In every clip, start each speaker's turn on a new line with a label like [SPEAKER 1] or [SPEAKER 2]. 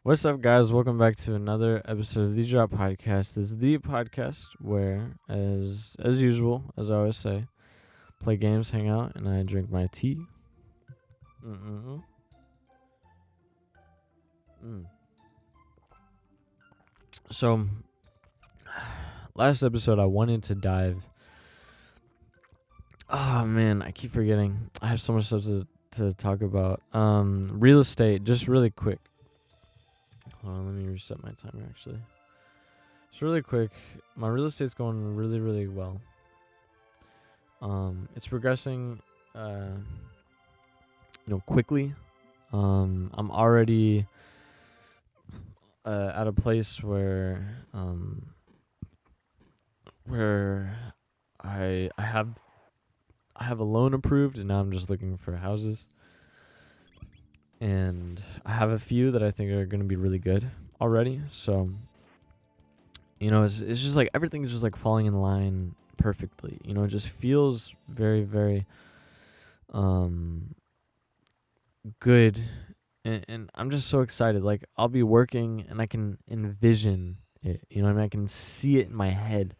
[SPEAKER 1] What's up, guys? Welcome back to another episode of the Drop Podcast. This is the podcast where, as usual, as I always say, play games, hang out, and I drink my tea. So, last episode, I wanted to dive. Oh man, I keep forgetting. I have so much stuff to talk about. Real estate, just really quick. Hold on, let me reset my timer actually. Just really quick, my real estate's going really, really well. It's progressing, quickly. I'm already at a place where I have a loan approved, and now I'm just looking for houses. And I have a few that I think are going to be really good already. So, it's just like everything is just like falling in line perfectly. It just feels very, very good. And I'm just so excited. Like, I'll be working and I can envision it. I can see it in my head.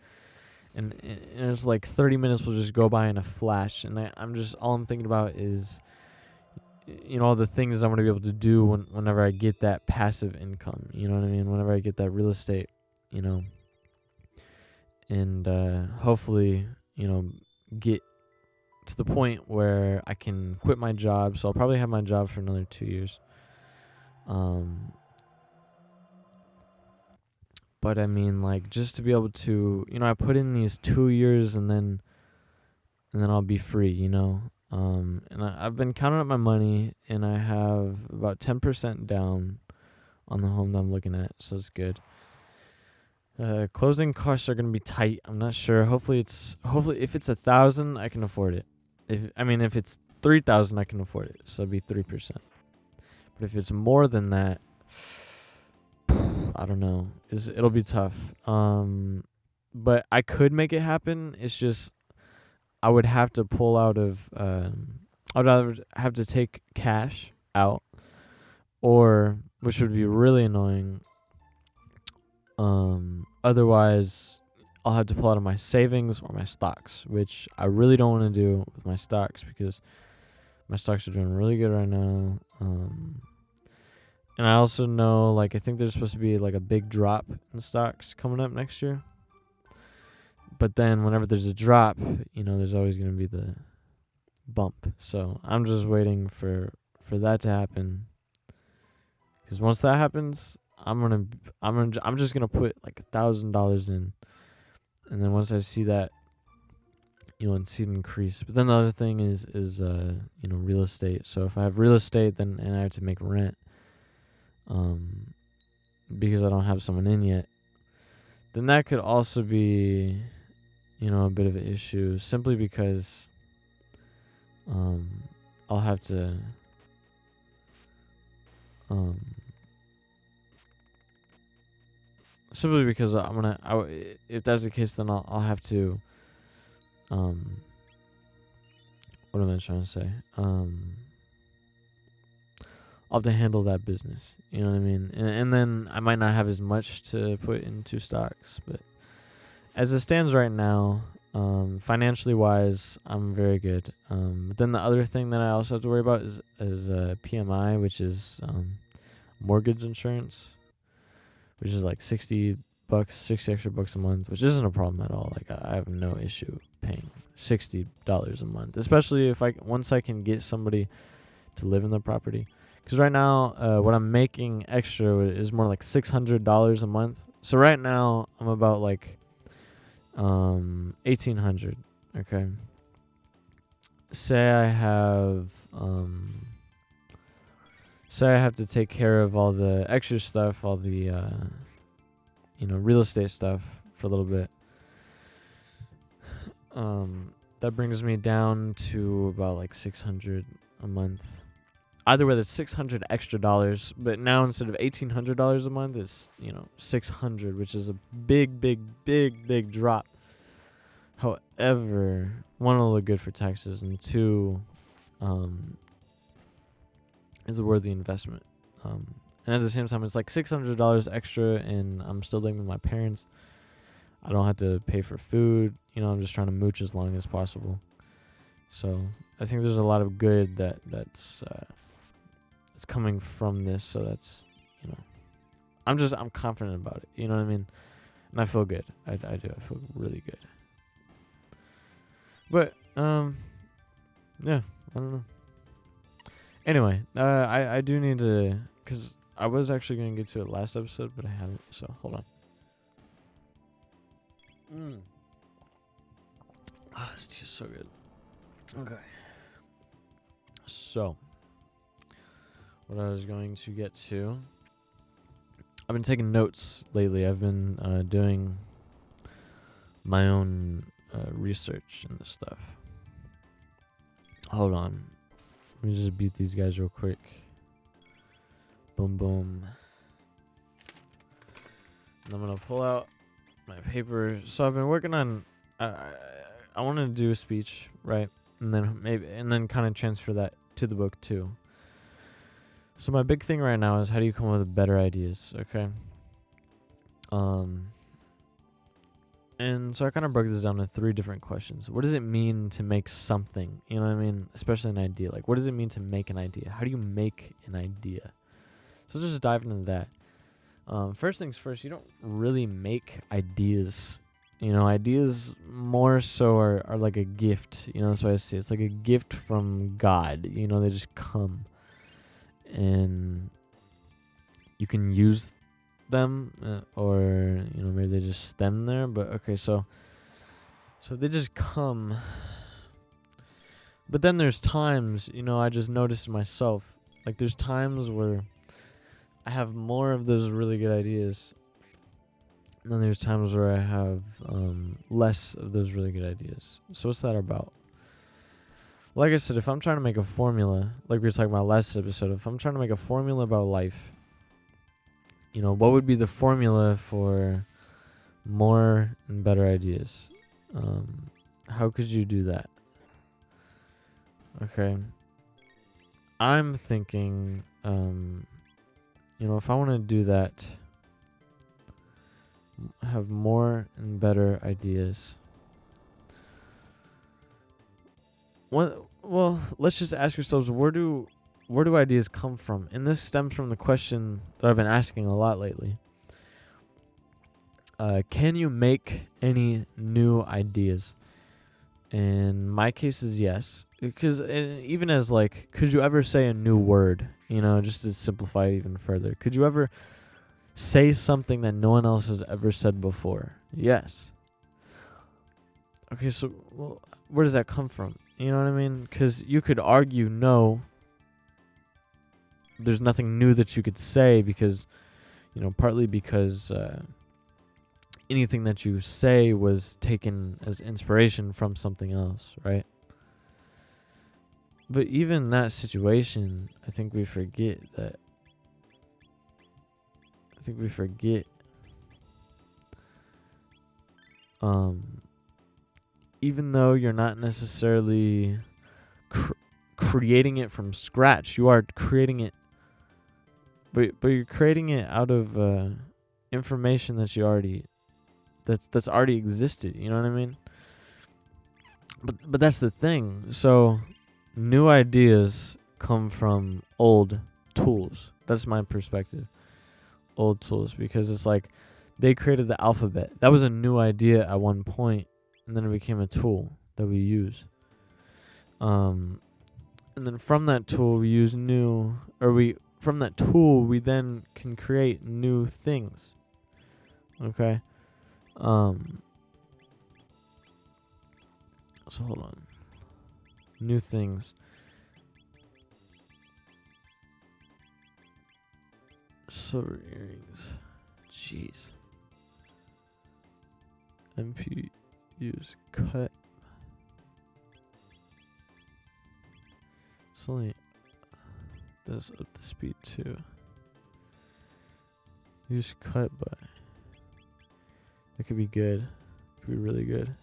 [SPEAKER 1] And it's like 30 minutes will just go by in a flash. And all I'm thinking about is all the things I'm going to be able to do whenever I get that passive income, you know what I mean? Whenever I get that real estate, and hopefully, get to the point where I can quit my job. So I'll probably have my job for another 2 years. But I mean, like, just to be able to, I put in these 2 years and then I'll be free, and I've been counting up my money, and I have about 10% down on the home that I'm looking at, so it's good. Closing costs are gonna be tight. I'm not sure. Hopefully if it's 1,000, I can afford it. If it's 3,000, I can afford it. So it'll be 3%. But if it's more than that, I don't know. It'll be tough. But I could make it happen. It's just I would have to pull out of. I would either have to take cash out, or, which would be really annoying. Otherwise, I'll have to pull out of my savings or my stocks, which I really don't want to do with my stocks because my stocks are doing really good right now. And I also know, I think there's supposed to be a big drop in stocks coming up next year. But then whenever there's a drop, there's always going to be the bump. So I'm just waiting for that to happen. Because once that happens, I'm just gonna put $1,000 in, and then once I see that, and see it increase. But then the other thing is real estate. So if I have real estate, then and I have to make rent, because I don't have someone in yet, then that could also be, a bit of an issue, simply because I'll have to simply because if that's the case, then I'll have to what am I trying to say? I'll have to handle that business, you know what I mean? And then I might not have as much to put into stocks, but as it stands right now, financially wise, I'm very good. But then the other thing that I also have to worry about is PMI, which is mortgage insurance, which is $60 extra bucks a month, which isn't a problem at all. I have no issue paying $60 a month, especially once I can get somebody to live in the property. Because right now, what I'm making extra is more like $600 a month. So right now, I'm about $1,800. Okay. Say I have to take care of all the extra stuff, all the real estate stuff for a little bit. That brings me down to about $600 a month. Either way, that's $600 extra dollars, but now instead of $1,800 a month, it's $600, which is a big, big, big, big drop. However, one, it'll look good for taxes, and two, is a worthy investment. And at the same time, it's like $600 extra, and I'm still living with my parents. I don't have to pay for food. I'm just trying to mooch as long as possible. So I think there's a lot of good that's coming from this. So that's, I'm confident about it. You know what I mean? And I feel good. I do. I feel really good. But yeah, I don't know. Anyway, I do need to, because I was actually going to get to it last episode, but I haven't. So hold on. This tea is so good. Okay. So, what I was going to get to, I've been taking notes lately. I've been doing my own research and this stuff. Hold on. Let me just beat these guys real quick. Boom, boom. And I'm going to pull out my paper. So I've been working on, I want to do a speech, right? And then kind of transfer that to the book too. So my big thing right now is, how do you come up with better ideas? Okay. And so I kind of broke this down to 3 different questions. What does it mean to make something? You know what I mean? Especially an idea. Like, what does it mean to make an idea? How do you make an idea? So just dive into that. First things first, you don't really make ideas. Ideas more so are like a gift. That's what I say. It's like a gift from God. They just come. And you can use them, or maybe they just stem there. But okay, so they just come. But then there's times, I just noticed myself, like there's times where I have more of those really good ideas, and then there's times where I have less of those really good ideas. So what's that about? Like I said, if I'm trying to make a formula, like we were talking about last episode, if I'm trying to make a formula about life, what would be the formula for more and better ideas? How could you do that? Okay. I'm thinking, if I want to do that, have more and better ideas. Well, let's just ask yourselves, where do ideas come from? And this stems from the question that I've been asking a lot lately. Can you make any new ideas? And my case is yes. Because even as like, could you ever say a new word? Just to simplify it even further. Could you ever say something that no one else has ever said before? Yes. Okay, so where does that come from? You know what I mean? Because you could argue, no, there's nothing new that you could say because, partly because anything that you say was taken as inspiration from something else, right? But even in that situation, I think we forget that. Even though you're not necessarily creating it from scratch, you are creating it, but you're creating it out of information that that's already existed. You know what I mean? But that's the thing. So new ideas come from old tools. That's my perspective. Old tools, because it's like they created the alphabet. That was a new idea at one point. And then it became a tool that we use. And then from that tool we then can create new things. Okay? So hold on. New things. Silver earrings. Jeez. Use cut. It's only this up to speed too. Use cut by. That could be good. Could be really good.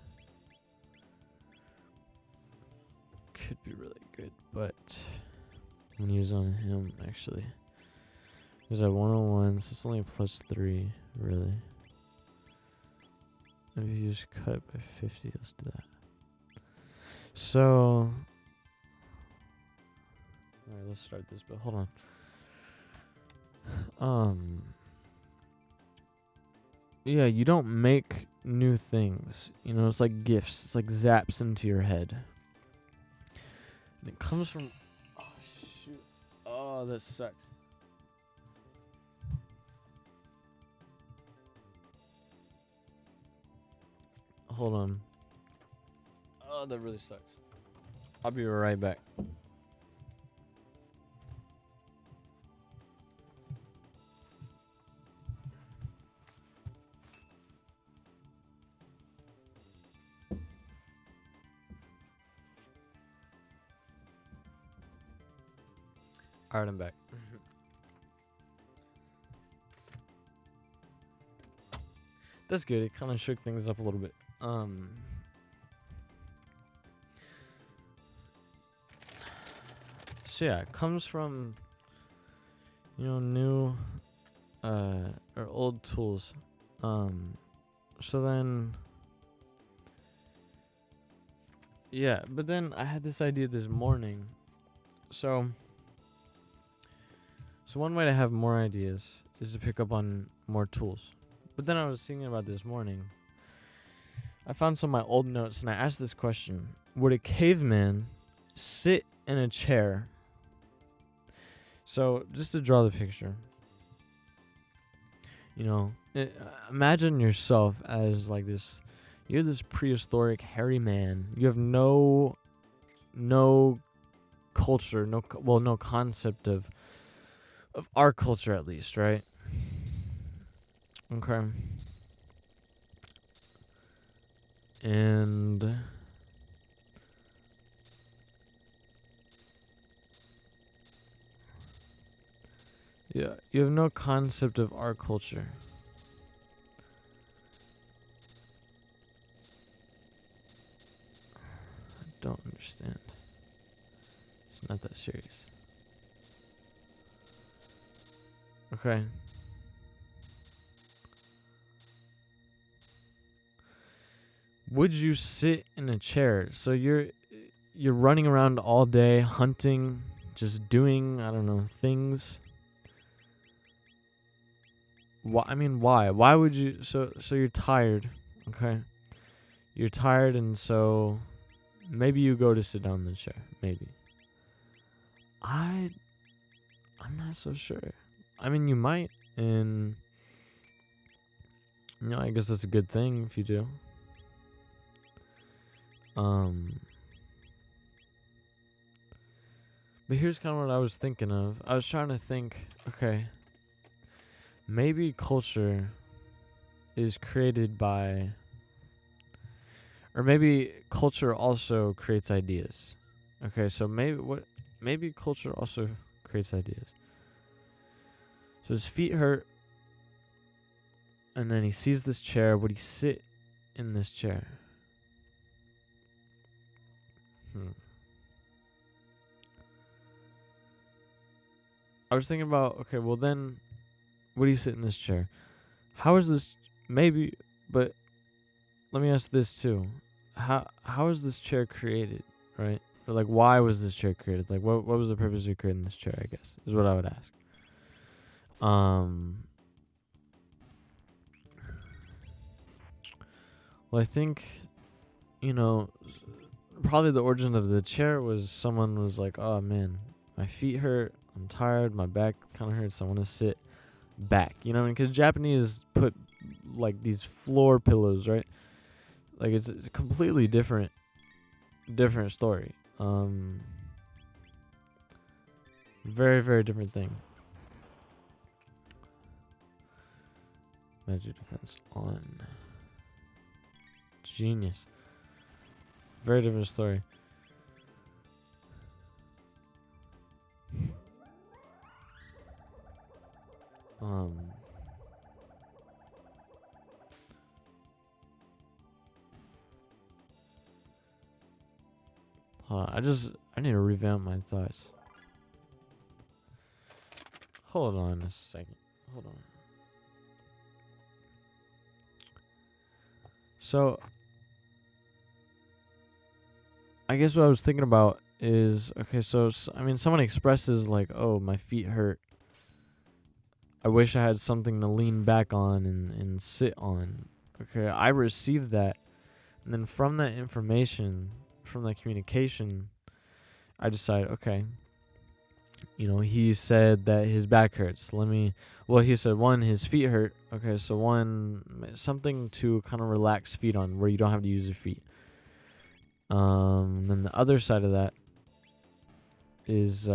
[SPEAKER 1] Could be really good, but I'm gonna use on him actually. He's at 101, so it's only a +3, really. If you just cut by 50, let's do that. So, alright, let's start this, but hold on. Yeah, you don't make new things. You know, it's like gifts. It's like zaps into your head. And it comes from... Oh, shoot. Oh, that sucks. Hold on. Oh, that really sucks. I'll be right back. Alright, I'm back. That's good. It kind of shook things up a little bit. So yeah, it comes from, you know, new or old tools. So then, yeah, but then I had this idea this morning. So one way to have more ideas is to pick up on more tools. But then I was thinking about this morning. I found some of my old notes and I asked this question: would a caveman sit in a chair? So just to draw the picture, you know, imagine yourself as like this. You're this prehistoric hairy man. You have no culture, no concept of our culture, at least, right? Okay. And yeah, you have no concept of our culture. I don't understand. It's not that serious. Okay. Would you sit in a chair? So you're running around all day hunting, just doing, I don't know, things. Why? I mean, why? Why would you? So you're tired, okay? You're tired, and so maybe you go to sit down in the chair. Maybe. I'm not so sure. I mean, you might, and you know, I guess that's a good thing if you do. But here's kind of what I was thinking of. I was trying to think, okay, maybe culture is created by, or maybe culture also creates ideas. Okay, so maybe culture also creates ideas. So his feet hurt, and then he sees this chair. Would he sit in this chair? I was thinking about, okay, well then, would he sit in this chair? How is this, maybe, but let me ask this too. How is this chair created, right? Or like, why was this chair created? Like, what was the purpose of creating this chair, I guess, is what I would ask. Well, I think, you know, probably the origin of the chair was someone was like, oh man, my feet hurt, I'm tired, my back kind of hurts, I want to sit back. You know what I mean? Because Japanese put like these floor pillows, right? Like it's a completely different story. Very, very different thing. Magic defense on. Genius. Very different story. Hold on, I need to revamp my thoughts. Hold on a second. Hold on. So, I guess what I was thinking about is, okay, so I mean, someone expresses like, oh, my feet hurt. I wish I had something to lean back on and sit on. Okay, I received that. And then from that information, from that communication, I decide, okay, he said that his back hurts. He said, one, his feet hurt. Okay, so something to kind of relax feet on where you don't have to use your feet. Then the other side of that is,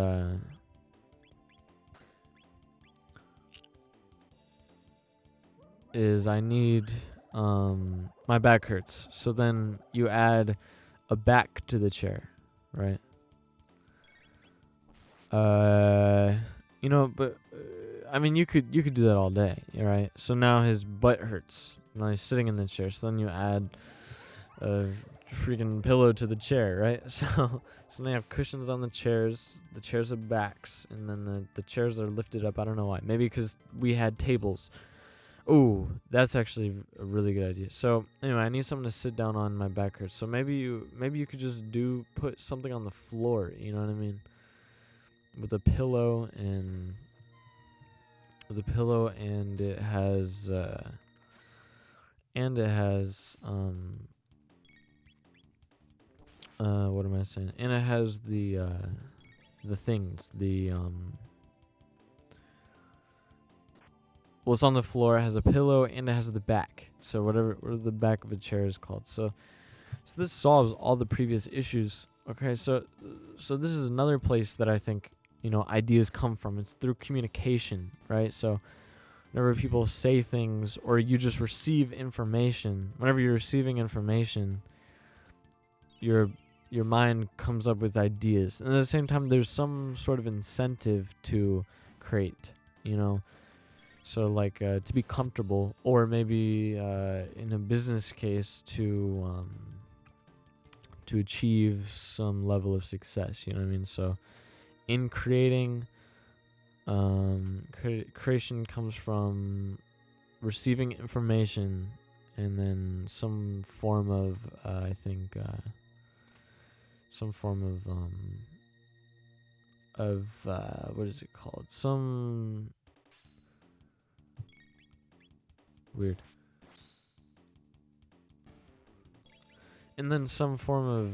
[SPEAKER 1] I need, my back hurts. So then you add a back to the chair, right? I mean, you could do that all day, right? So now his butt hurts. Now he's sitting in the chair. So then you add a freaking pillow to the chair, right? So now you have cushions on the chairs. The chairs have backs, and then the chairs are lifted up. I don't know why. Maybe because we had tables. Oh, that's actually a really good idea. So anyway, I need something to sit down on. My back hurts. So maybe you could just put something on the floor. You know what I mean? With a pillow and it has what am I saying? And it has the things, well, it's on the floor, it has a pillow, and it has the back. So whatever the back of a chair is called. So this solves all the previous issues. Okay, so this is another place that I think, ideas come from. It's through communication, right? So whenever people say things or you just receive information, whenever you're receiving information, your mind comes up with ideas. And at the same time, there's some sort of incentive to create, So like to be comfortable, or maybe in a business case to achieve some level of success. You know what I mean? So in creating, creation comes from receiving information, and then some form of what is it called? Some weird. And then some form of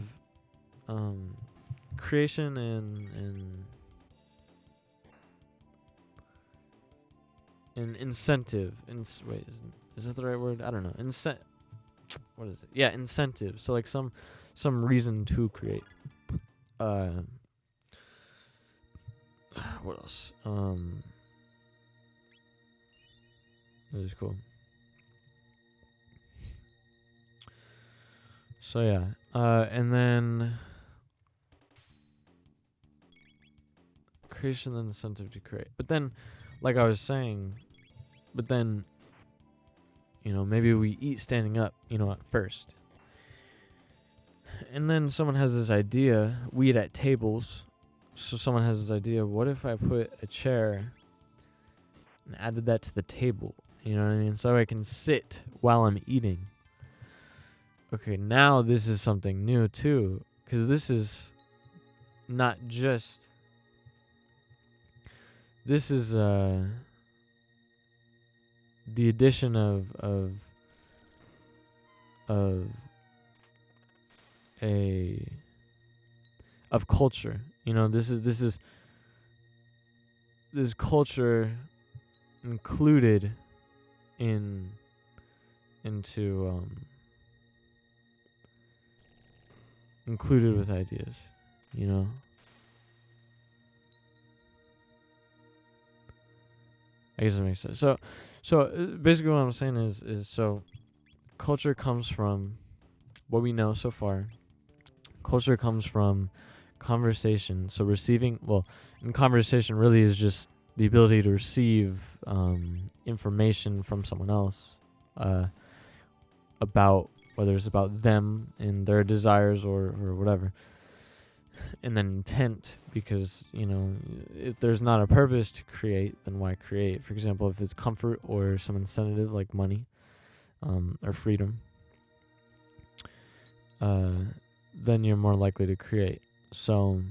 [SPEAKER 1] creation and incentive. Wait, is that the right word? I don't know. What is it? Yeah, incentive. So like some reason to create. What else? That is cool. So yeah, and then creation and incentive to create. But then, like I was saying, maybe we eat standing up, at first. And then someone has this idea, we eat at tables, so someone has this idea, what if I put a chair and added that to the table, you know what I mean? So I can sit while I'm eating. Okay, now this is something new too, because this is not just, this is the addition of culture. This is culture included included with ideas, I guess that makes sense. So basically what I'm saying is so culture comes from what we know so far. Culture comes from conversation. So and conversation really is just the ability to receive information from someone else about, whether it's about them and their desires or whatever. And then intent, because, if there's not a purpose to create, then why create? For example, if it's comfort or some incentive like money, or freedom, then you're more likely to create. So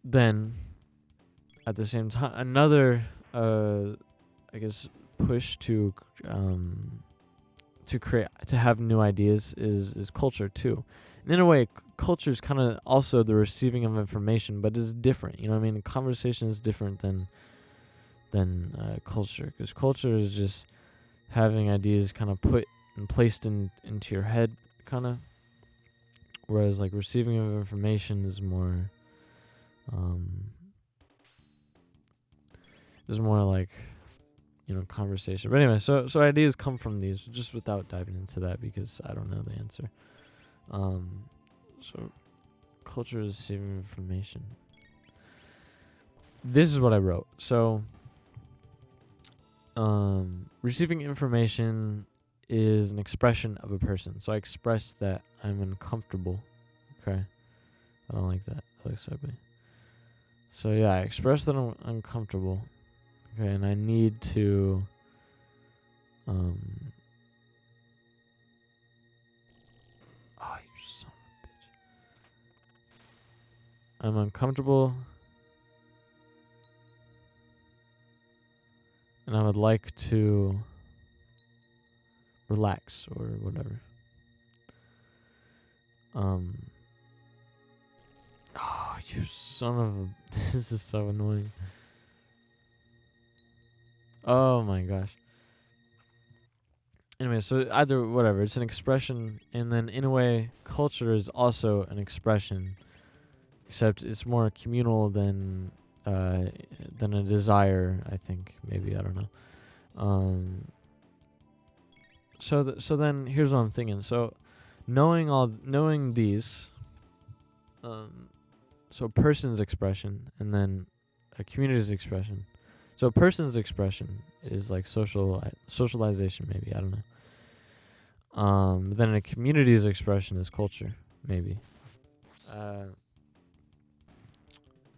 [SPEAKER 1] then at the same time, another, I guess, push to create, to have new ideas is culture too. And in a way, culture is kind of also the receiving of information, but it's different. You know what I mean? Conversation is different than culture, because culture is just having ideas kind of put and placed into your head, kind of. Whereas like receiving of information is more like, conversation. But anyway, so ideas come from these, just without diving into that, because I don't know the answer. So culture is receiving information. This is what I wrote. So receiving information is an expression of a person. So I express that I'm uncomfortable. Okay. I don't like that. That looks ugly. So yeah, I express that I'm uncomfortable. Okay, and I need to oh, you son of a bitch. I'm uncomfortable, and I would like to relax or whatever. Oh, you son of a... This is so annoying. Oh my gosh. Anyway, so either whatever, it's an expression, and then in a way, culture is also an expression, except it's more communal than a desire. I think, maybe, I don't know. So then here's what I'm thinking. So knowing these, so a person's expression, and then a community's expression. So a person's expression is like socialization, maybe, I don't know. Then a community's expression is culture, maybe.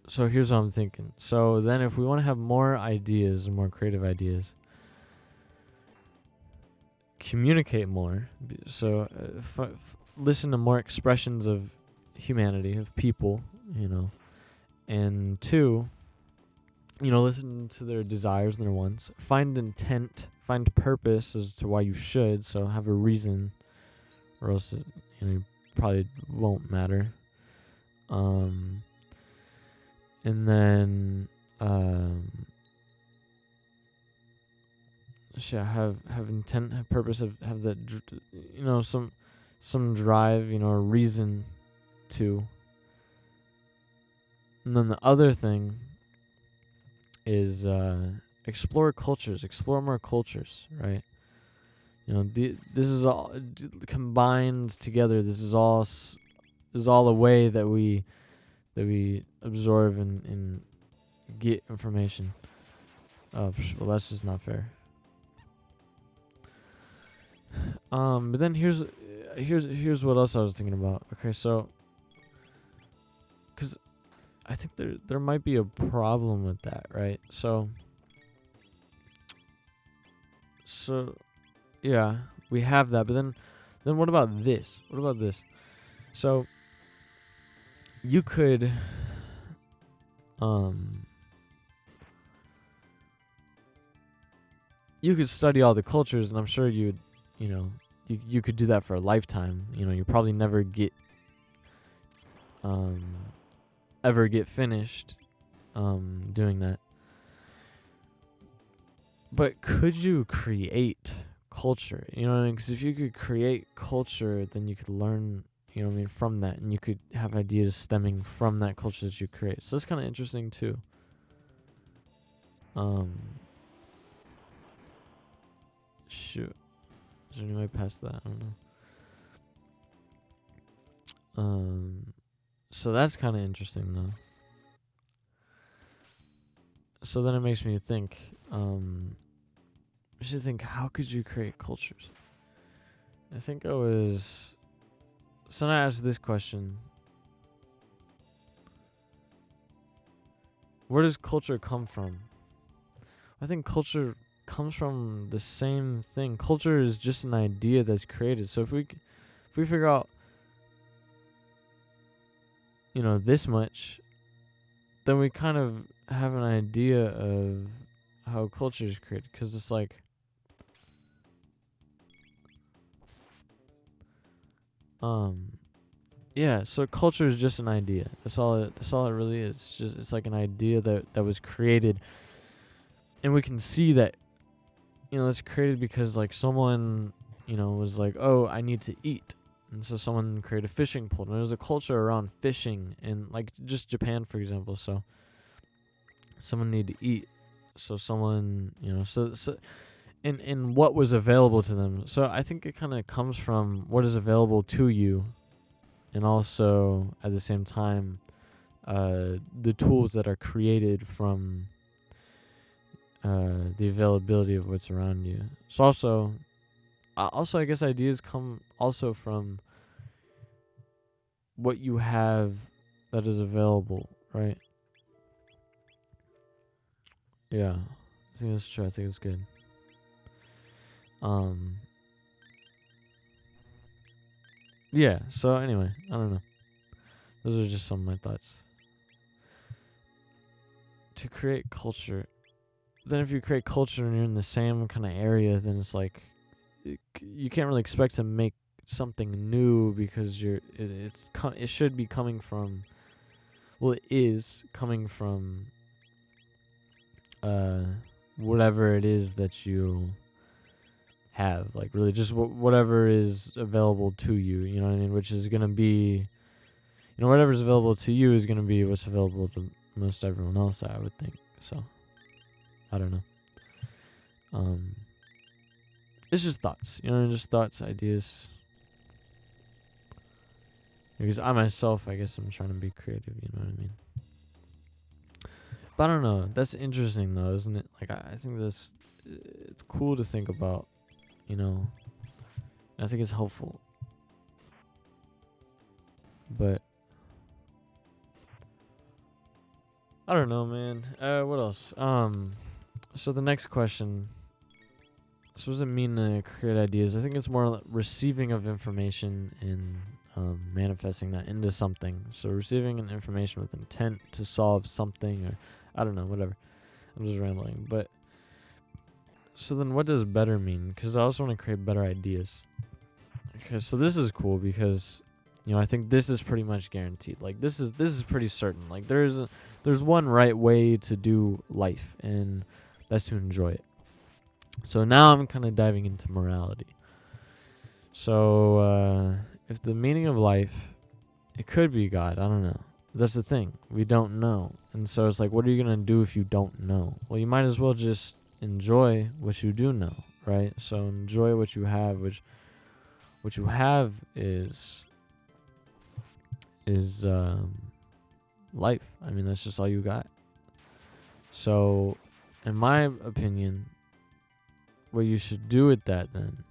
[SPEAKER 1] So here's what I'm thinking. So then if we want to have more ideas and more creative ideas, communicate more. So listen to more expressions of humanity, of people, and two, listen to their desires and their wants. Find intent, find purpose as to why you should. So have a reason, or else it, probably won't matter. And then have intent, have purpose, have that, some drive, a reason to. And then the other thing is explore more cultures, right? This is all combined together. This is all a way that we absorb and get information. Well, that's just not fair. But then here's what else I was thinking about. Okay, so because I think there might be a problem with that, right? So yeah, we have that, but then what about this? So you could study all the cultures, and I'm sure you could do that for a lifetime. You probably never get finished doing that. But could you create culture? Because if you could create culture, then you could learn, from that, and you could have ideas stemming from that culture that you create. So that's kind of interesting too. Shoot, is there any way past that? I don't know. So that's kind of interesting though. So then it makes me think, how could you create cultures? I think I was. So I asked this question: where does culture come from? I think culture comes from the same thing. Culture is just an idea that's created. So if we figure out, this much, then we kind of have an idea of how culture is created. Because it's like, yeah. So culture is just an idea. That's all it really is. It's like an idea that was created, and we can see that, it's created because like someone, was like, oh, I need to eat. And so someone created a fishing pole. And there's a culture around fishing and like just Japan, for example. So someone need to eat. So someone, so and what was available to them. So I think it kind of comes from what is available to you, and also at the same time, the tools that are created from the availability of what's around you. So also I guess ideas come also from what you have that is available, right? Yeah, I think that's true. I think it's good. Yeah, so anyway, I don't know. Those are just some of my thoughts. To create culture, then if you create culture and you're in the same kind of area, then it's like you can't really expect to make something new because it should be coming from, well, it is coming from whatever it is that you have, like really just whatever is available to you, you know what I mean, which is going to be, whatever's available to you is going to be what's available to most everyone else, I would think. So I don't know. It's just thoughts, just thoughts, ideas. Because I myself, I guess I'm trying to be creative, you know what I mean? But I don't know. That's interesting, though, isn't it? Like, I think it's cool to think about, I think it's helpful. But I don't know, man. What else? So the next question. So what does it mean to create ideas? I think it's more receiving of information and manifesting that into something. So receiving an information with intent to solve something, or I don't know, whatever. I'm just rambling. But so then what does better mean? Because I also want to create better ideas. Okay, so this is cool because, I think this is pretty much guaranteed. Like this is pretty certain. Like there's one right way to do life, and that's to enjoy it. So now I'm kind of diving into morality. So if the meaning of life, it could be God. I don't know. That's the thing. We don't know. And so it's like, what are you going to do if you don't know? Well, you might as well just enjoy what you do know, right? So enjoy what you have, which what you have is life. I mean, that's just all you got. So in my opinion, what you should do with that then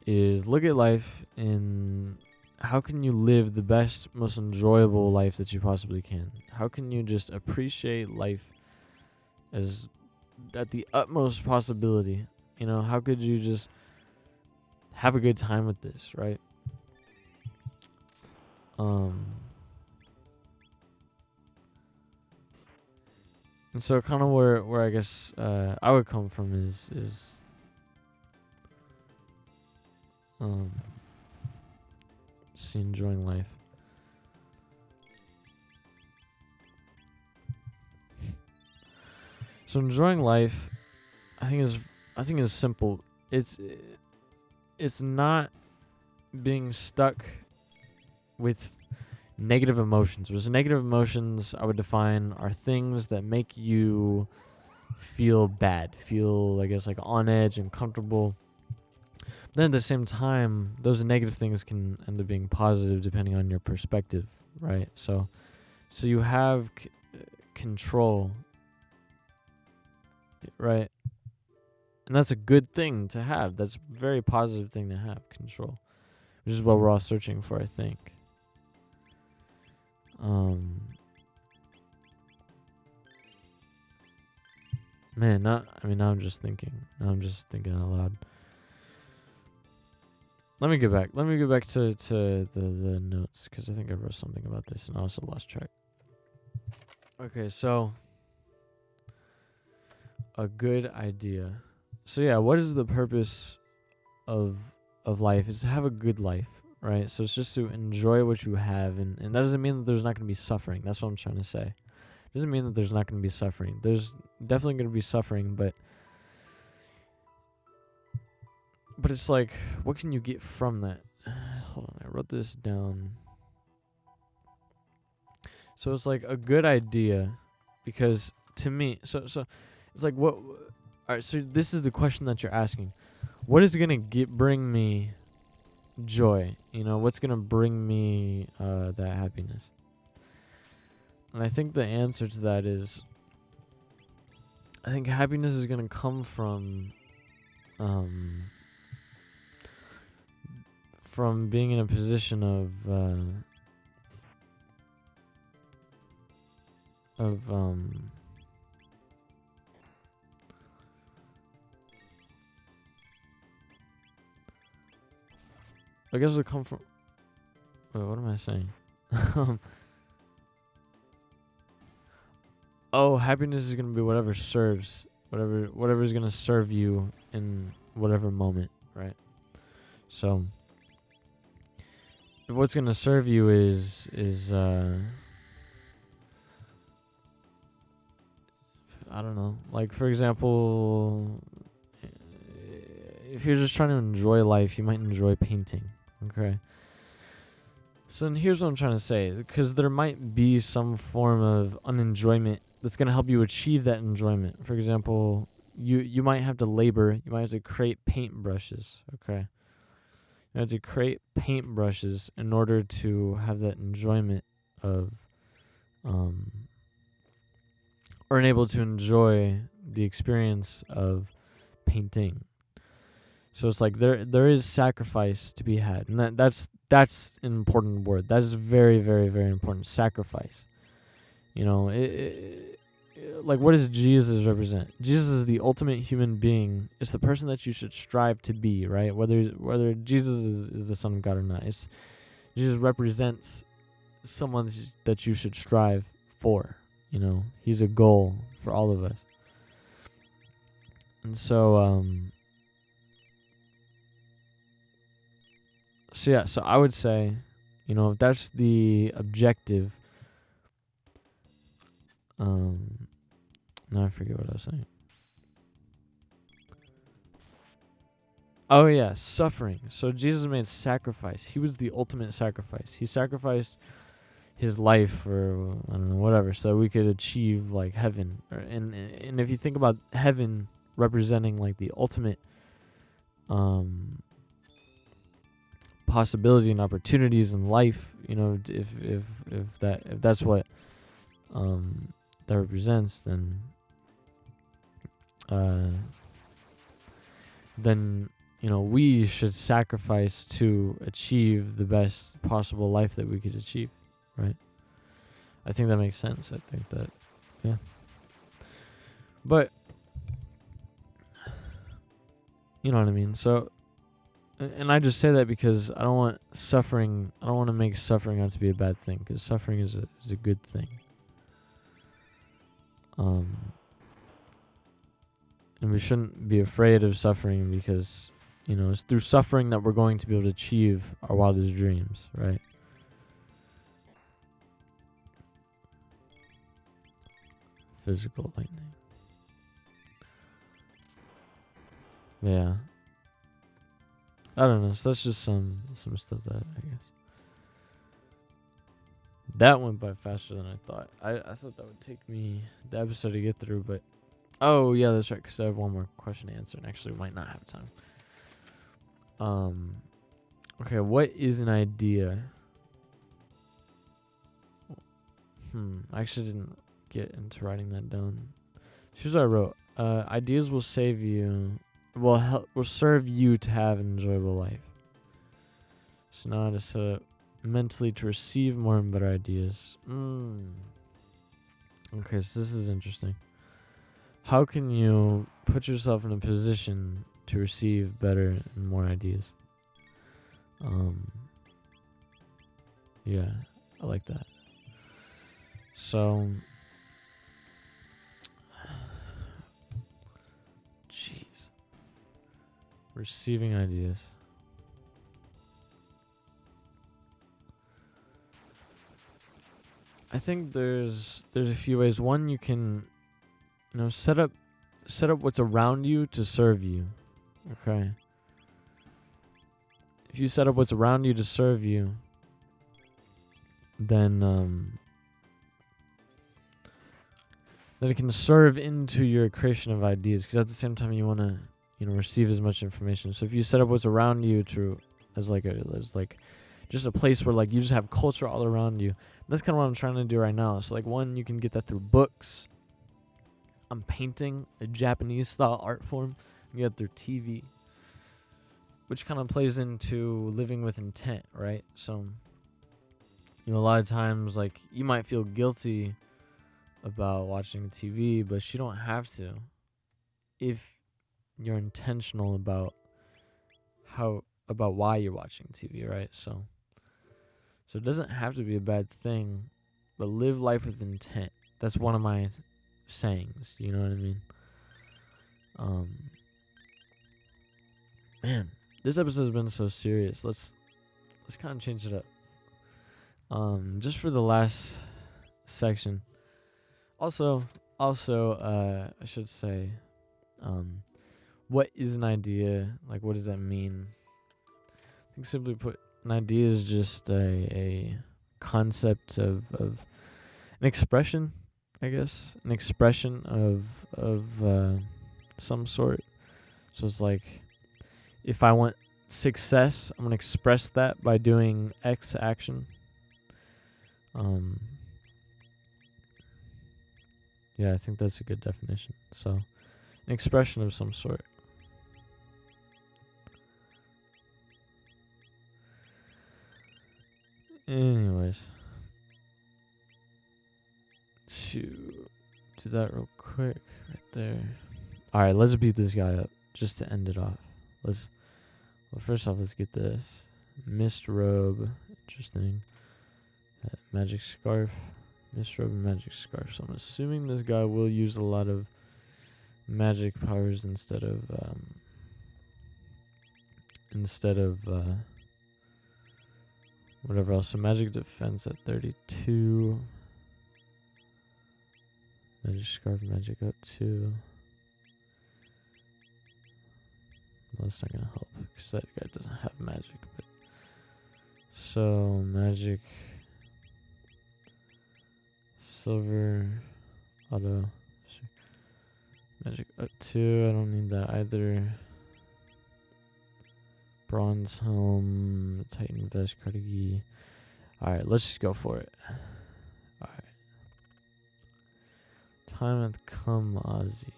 [SPEAKER 1] is look at life and how can you live the best, most enjoyable life that you possibly can? How can you just appreciate life as at the utmost possibility? How could you just have a good time with this, right? And so kind of where I guess I would come from is just enjoying life. So enjoying life, I think is simple. It's not being stuck with negative emotions. Because negative emotions, I would define, are things that make you feel bad, feel, I guess, like on edge and comfortable. Then at the same time, those negative things can end up being positive depending on your perspective, right? So you have control, right? And that's a good thing to have. That's a very positive thing to have, control. Which is what we're all searching for, I think. Man, now I'm just thinking. Now I'm just thinking out loud. Let me get back to the notes, because I think I wrote something about this and I also lost track. Okay, so a good idea. So yeah, what is the purpose of life? Is to have a good life, right? So it's just to enjoy what you have, and that doesn't mean that there's not going to be suffering. That's what I'm trying to say. It doesn't mean that there's not going to be suffering. There's definitely going to be suffering, but it's like, what can you get from that? Hold on, I wrote this down. So it's like a good idea, because to me, so it's like, what? All right, so this is the question that you're asking. What is gonna bring me joy? You know, what's gonna bring me that happiness? And I think the answer to that is, I think happiness is gonna come from being in a position I guess it'll come from, wait, what am I saying? Happiness is gonna be whatever serves, whatever is gonna serve you in whatever moment, right? So if what's gonna serve you is I don't know, like, for example, if you're just trying to enjoy life, you might enjoy painting, okay? So then here's what I'm trying to say, because there might be some form of unenjoyment that's going to help you achieve that enjoyment. For example, you might have to labor, you might have to create paintbrushes, okay? You have to create paintbrushes in order to have that enjoyment of, or able to enjoy the experience of painting. So it's like there is sacrifice to be had, and that's an important word. That is very, very, very important. Sacrifice. You know, like, what does Jesus represent? Jesus is the ultimate human being. It's the person that you should strive to be, right? Whether Jesus is the Son of God or not. Jesus represents someone that you should strive for. You know, he's a goal for all of us. And so, so I would say, you know, if that's the objective, now I forget what I was saying. Oh yeah, suffering. So Jesus made sacrifice. He was the ultimate sacrifice. He sacrificed his life, or I don't know, whatever, so we could achieve like heaven. And if you think about heaven representing like the ultimate possibility and opportunities in life, you know, if that's what that represents, then you know, we should sacrifice to achieve the best possible life that we could achieve, right? I think that makes sense. I think that, yeah. But you know what I mean? So, and I just say that because I don't want to make suffering out to be a bad thing, because suffering is a good thing. And we shouldn't be afraid of suffering, because, you know, it's through suffering that we're going to be able to achieve our wildest dreams, right? Physical lightning. Yeah. I don't know. So that's just some stuff that I guess. That went by faster than I thought. I thought that would take me the episode to get through, but oh yeah, that's right, because I have one more question to answer, and actually we might not have time. Okay, what is an idea? I actually didn't get into writing that down. Here's what I wrote. Ideas will save you will serve you to have an enjoyable life. So now to set up mentally to receive more and better ideas. Okay, so this is interesting. How can you put yourself in a position to receive better and more ideas? Yeah, I like that. So, jeez, receiving ideas. I think there's a few ways. One, you can, set up what's around you to serve you. Okay. If you set up what's around you to serve you, then it can serve into your creation of ideas. Because at the same time, you want to, receive as much information. So if you set up what's around you as just a place where like you just have culture all around you. That's kind of what I'm trying to do right now. So like one, you can get that through books. I'm painting a Japanese style art form. You get it through TV, which kind of plays into living with intent, right? So, a lot of times like you might feel guilty about watching TV, but you don't have to if you're intentional about why you're watching TV, right? So it doesn't have to be a bad thing, but live life with intent. That's one of my sayings, you know what I mean? Man, this episode has been so serious. Let's kind of change it up. Just for the last section. Also, I should say, what is an idea? Like, what does that mean? I think simply put, an idea is just a concept of an expression, I guess. An expression of some sort. So it's like, if I want success, I'm going to express that by doing X action. Yeah, I think that's a good definition. So, an expression of some sort. Anyways, to do that real quick right there. All right, let's beat this guy up just to end it off. First off, let's get this mist robe. Interesting. Magic scarf. Mist robe and magic scarf. So I'm assuming this guy will use a lot of magic powers instead of whatever else. So magic defense at 32. Magic scarf, magic up 2. Well, that's not gonna help because that guy doesn't have magic. But so magic, silver, auto, magic up 2. I don't need that either. Bronze helm, Titan vest, Carnegie. Alright, let's just go for it. Alright. Time hath come, Ozzy.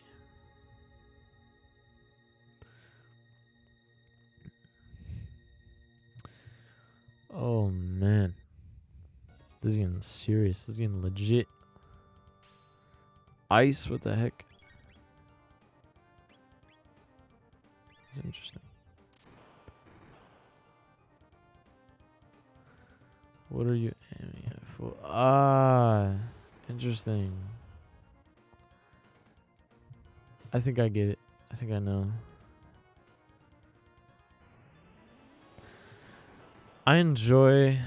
[SPEAKER 1] Oh man. This is getting serious. This is getting legit. Ice, what the heck? That's interesting. What are you aiming at for? Interesting. I think I get it. I think I know. I enjoy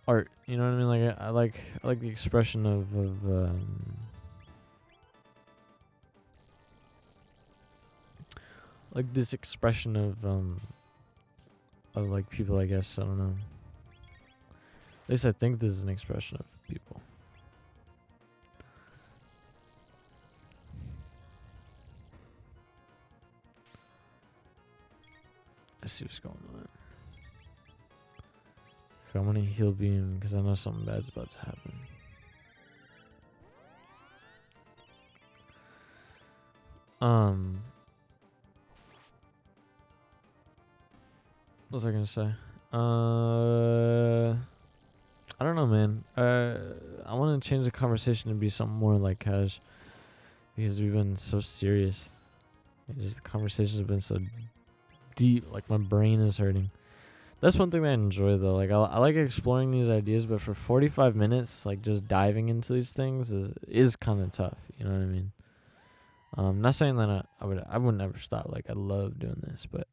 [SPEAKER 1] art. You know what I mean? Like I like the expression of like this expression of like people, I guess. I don't know. At least I think this is an expression of people. I see what's going on. Okay, I'm gonna heal beam because I know something bad's about to happen. What was I gonna say? I don't know, man. I want to change the conversation to be something more like cash, because we've been so serious. The conversations have been so deep, like my brain is hurting. That's one thing that I enjoy, though. Like I like exploring these ideas, but for 45 minutes, like just diving into these things is kind of tough. You know what I mean? Not saying that I would never stop. Like I love doing this, but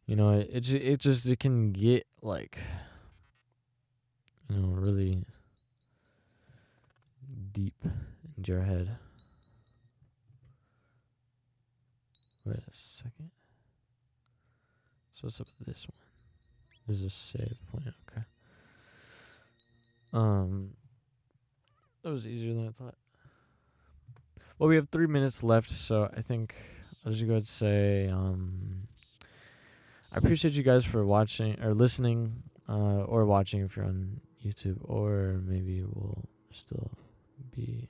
[SPEAKER 1] it can get like, really deep into your head. Wait a second. So what's up with this one? This is a save point. Okay. That was easier than I thought. Well, we have 3 minutes left, so I think I'll just go ahead and say I appreciate you guys for watching or listening, or watching if you're on YouTube, or maybe we'll still be.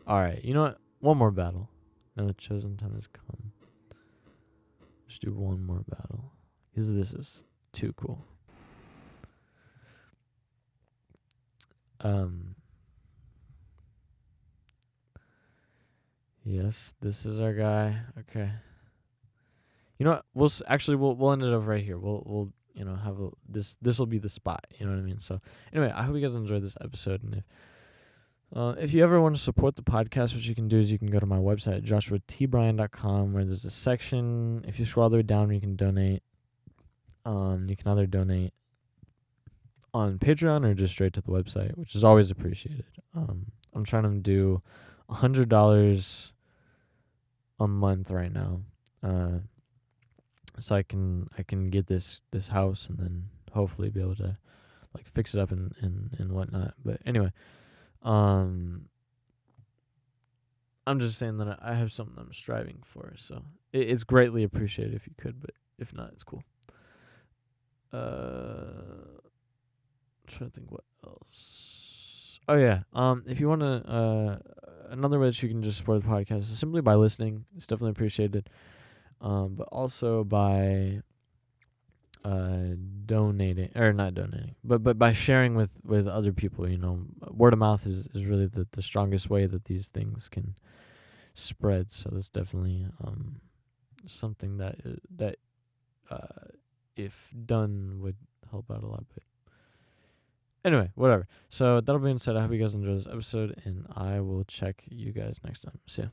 [SPEAKER 1] All right, you know what? One more battle. Now the chosen time has come. Let's do one more battle, because this is too cool. Yes, this is our guy. Okay. You know what? We'll end it over right here. We'll have this will be the spot. You know what I mean? So anyway, I hope you guys enjoyed this episode, and if you ever want to support the podcast, what you can do is you can go to my website, joshuatbryan.com, where there's a section. If you scroll all the way down, you can donate. You can either donate on Patreon or just straight to the website, which is always appreciated. I'm trying to do $100 a month right now, so I can get this house, and then hopefully be able to like fix it up and whatnot. But anyway, I'm just saying that I have something I'm striving for, so it's greatly appreciated if you could, but if not, it's cool. Trying to think what else. Oh yeah. If you want to, another way that you can just support the podcast is simply by listening. It's definitely appreciated. But also by donating, or not donating, but by sharing with other people. Word of mouth is really the strongest way that these things can spread. So that's definitely something that if done would help out a lot. But anyway, whatever. So that'll be said. I hope you guys enjoy this episode, and I will check you guys next time. See ya.